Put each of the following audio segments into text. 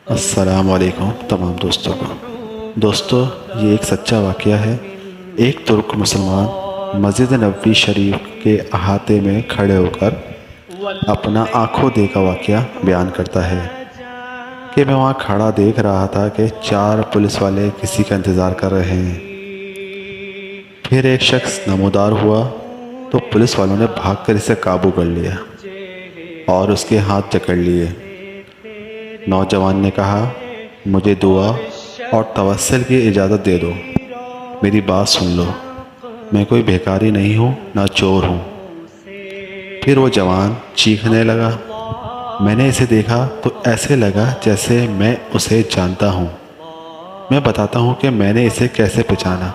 السلام علیکم تمام دوستوں کو۔ دوستو، یہ ایک سچا واقعہ ہے۔ ایک ترک مسلمان مسجد نبوی شریف کے احاطے میں کھڑے ہو کر اپنا آنکھوں دیکھا واقعہ بیان کرتا ہے کہ میں وہاں کھڑا دیکھ رہا تھا کہ 4 پولیس والے کسی کا انتظار کر رہے ہیں۔ پھر ایک شخص نمودار ہوا تو پولیس والوں نے بھاگ کر اسے قابو کر لیا اور اس کے ہاتھ جکڑ لیے۔ نوجوان نے کہا، مجھے دعا اور توسل کی اجازت دے دو، میری بات سن لو، میں کوئی بھیکاری نہیں ہوں، نہ چور ہوں۔ پھر وہ جوان چیخنے لگا۔ میں نے اسے دیکھا تو ایسے لگا جیسے میں اسے جانتا ہوں۔ میں بتاتا ہوں کہ میں نے اسے کیسے پہچانا۔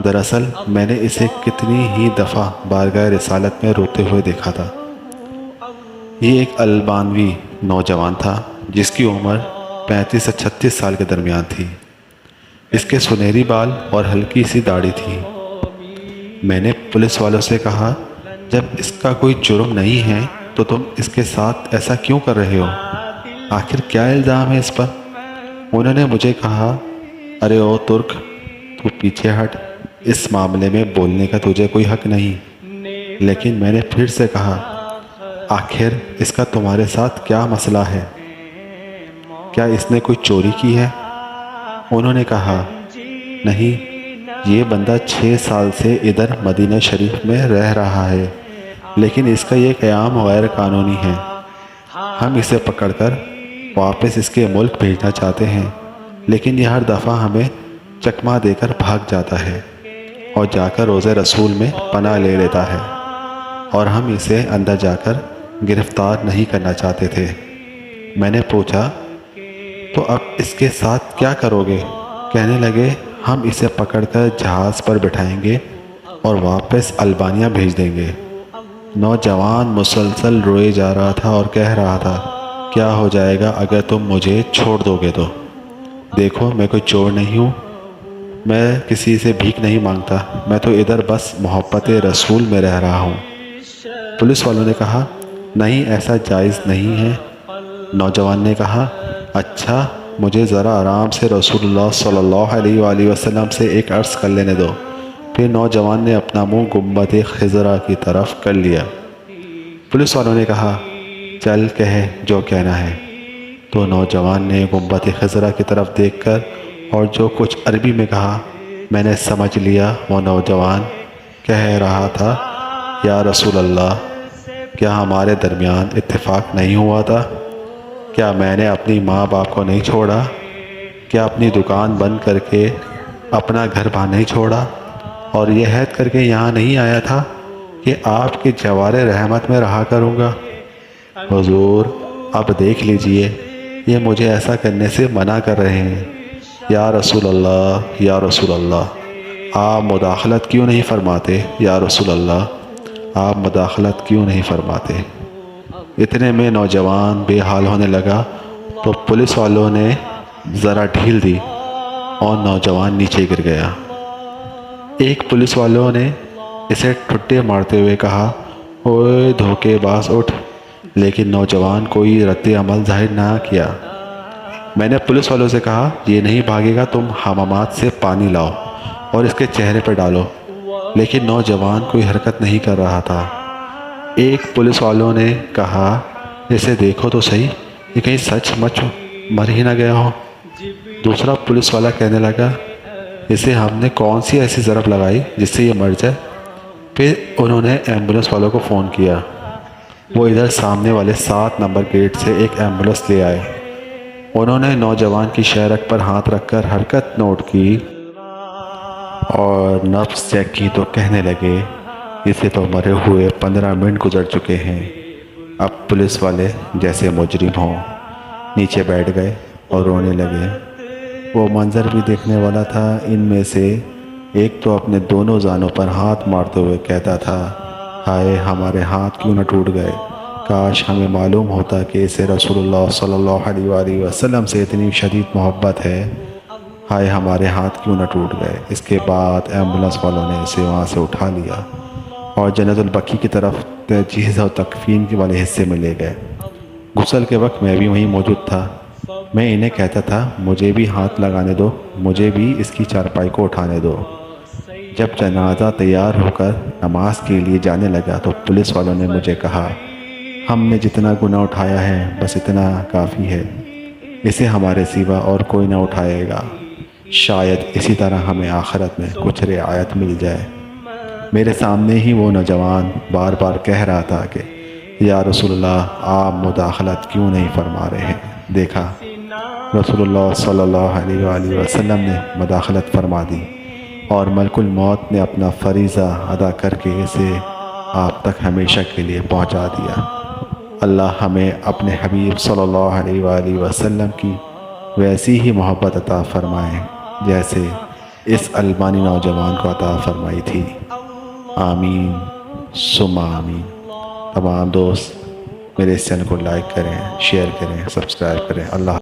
دراصل میں نے اسے کتنی ہی دفعہ بارگاہ رسالت میں روتے ہوئے دیکھا تھا۔ یہ ایک البانوی نوجوان تھا جس کی عمر 35 سے 36 سال کے درمیان تھی۔ اس کے سنہری بال اور ہلکی سی داڑھی تھی۔ میں نے پولیس والوں سے کہا، جب اس کا کوئی جرم نہیں ہے تو تم اس کے ساتھ ایسا کیوں کر رہے ہو؟ آخر کیا الزام ہے اس پر؟ انہوں نے مجھے کہا، ارے او ترک، تو پیچھے ہٹ، اس معاملے میں بولنے کا تجھے کوئی حق نہیں۔ لیکن میں نے پھر سے کہا، آخر اس کا تمہارے ساتھ کیا مسئلہ ہے؟ کیا اس نے کوئی چوری کی ہے؟ انہوں نے کہا، نہیں، یہ بندہ 6 سال سے ادھر مدینہ شریف میں رہ رہا ہے، لیکن اس کا یہ قیام غیر قانونی ہے۔ ہم اسے پکڑ کر واپس اس کے ملک بھیجنا چاہتے ہیں، لیکن یہ ہر دفعہ ہمیں چکمہ دے کر بھاگ جاتا ہے اور جا کر روضہ رسول میں پناہ لے لیتا ہے، اور ہم اسے اندر جا کر گرفتار نہیں کرنا چاہتے تھے۔ میں نے پوچھا، تو اب اس کے ساتھ کیا کرو گے؟ کہنے لگے، ہم اسے پکڑ کر جہاز پر بٹھائیں گے اور واپس البانیہ بھیج دیں گے۔ نوجوان مسلسل روئے جا رہا تھا اور کہہ رہا تھا، کیا ہو جائے گا اگر تم مجھے چھوڑ دو گے تو؟ دیکھو، میں کوئی چور نہیں ہوں، میں کسی سے بھیک نہیں مانگتا، میں تو ادھر بس محبت رسول میں رہ رہا ہوں۔ پولیس والوں نے کہا، نہیں، ایسا جائز نہیں ہے۔ نوجوان نے کہا، اچھا، مجھے ذرا آرام سے رسول اللہ صلی اللہ علیہ وآلہ وسلم سے ایک عرض کر لینے دو۔ پھر نوجوان نے اپنا منہ گنبد خضرا کی طرف کر لیا۔ پولیس والوں نے کہا، چل کہہ جو کہنا ہے۔ تو نوجوان نے گنبد خضرا کی طرف دیکھ کر اور جو کچھ عربی میں کہا، میں نے سمجھ لیا وہ نوجوان کہہ رہا تھا، یا رسول اللہ، کیا ہمارے درمیان اتفاق نہیں ہوا تھا؟ کیا میں نے اپنی ماں باپ کو نہیں چھوڑا؟ کیا اپنی دکان بند کر کے اپنا گھر بار نہیں چھوڑا؟ اور یہ عہد کر کے یہاں نہیں آیا تھا کہ آپ کے جوار رحمت میں رہا کروں گا؟ حضور، اب دیکھ لیجئے، یہ مجھے ایسا کرنے سے منع کر رہے ہیں۔ یا رسول اللہ، یا رسول اللہ، آپ مداخلت کیوں نہیں فرماتے؟ یا رسول اللہ، آپ مداخلت کیوں نہیں فرماتے؟ اتنے میں نوجوان بے حال ہونے لگا تو پولیس والوں نے ذرا ڈھیل دی اور نوجوان نیچے گر گیا۔ ایک پولیس والوں نے اسے ٹھٹے مارتے ہوئے کہا، اوئے دھوکے باز، اٹھ! لیکن نوجوان کوئی رد عمل ظاہر نہ کیا۔ میں نے پولیس والوں سے کہا، یہ نہیں بھاگے گا، تم حمامات سے پانی لاؤ اور اس کے چہرے پر ڈالو۔ لیکن نوجوان کوئی حرکت نہیں کر رہا تھا۔ ایک پولیس والوں نے کہا، اسے دیکھو تو صحیح، یہ کہیں سچ مچ مر ہی نہ گیا ہو۔ دوسرا پولیس والا کہنے لگا، اسے ہم نے کون سی ایسی ضرب لگائی جس سے یہ مر جائے؟ پھر انہوں نے ایمبولنس والوں کو فون کیا۔ وہ ادھر سامنے والے 7 نمبر گیٹ سے ایک ایمبولنس لے آئے۔ انہوں نے نوجوان کی شہرک پر ہاتھ رکھ کر حرکت نوٹ کی اور نبض چیک کی تو کہنے لگے، اسے تو مرے ہوئے 15 منٹ گزر چکے ہیں۔ اب پولیس والے جیسے مجرم ہوں نیچے بیٹھ گئے اور رونے لگے۔ وہ منظر بھی دیکھنے والا تھا۔ ان میں سے ایک تو اپنے دونوں زانوں پر ہاتھ مارتے ہوئے کہتا تھا، ہائے، ہمارے ہاتھ کیوں نہ ٹوٹ گئے، کاش ہمیں معلوم ہوتا کہ اسے رسول اللہ صلی اللہ علیہ وآلہ وسلم سے اتنی شدید محبت ہے، ہائے، ہمارے ہاتھ کیوں نہ ٹوٹ گئے۔ اس کے بعد ایمبولنس والوں نے اسے وہاں سے اٹھا لیا اور جنت البقیع کی طرف تجہیز و تکفین والے حصے میں لے گئے۔ غسل کے وقت میں بھی وہیں موجود تھا۔ میں انہیں کہتا تھا مجھے بھی ہاتھ لگانے دو، مجھے بھی اس کی چارپائی کو اٹھانے دو۔ جب جنازہ تیار ہو کر نماز کے لیے جانے لگا تو پولیس والوں نے مجھے کہا ہم نے جتنا گناہ اٹھایا ہے بس اتنا کافی ہے، اسے ہمارے سوا اور کوئی نہ اٹھائے گا، شاید اسی طرح ہمیں آخرت میں کچھ رعایت مل جائے۔ میرے سامنے ہی وہ نوجوان بار بار کہہ رہا تھا کہ یا رسول اللہ آپ مداخلت کیوں نہیں فرما رہے ہیں؟ دیکھا، رسول اللہ صلی اللہ علیہ وآلہ وسلم نے مداخلت فرما دی اور ملک الموت نے اپنا فریضہ ادا کر کے اسے آپ تک ہمیشہ کے لیے پہنچا دیا۔ اللہ ہمیں اپنے حبیب صلی اللہ علیہ وآلہ وسلم کی ویسی ہی محبت عطا فرمائے جیسے اس البانی نوجوان کو عطا فرمائی تھی۔ آمین ثم آمین۔ تمام دوست میرے اس چینل کو لائک کریں، شیئر کریں، سبسکرائب کریں۔ اللہ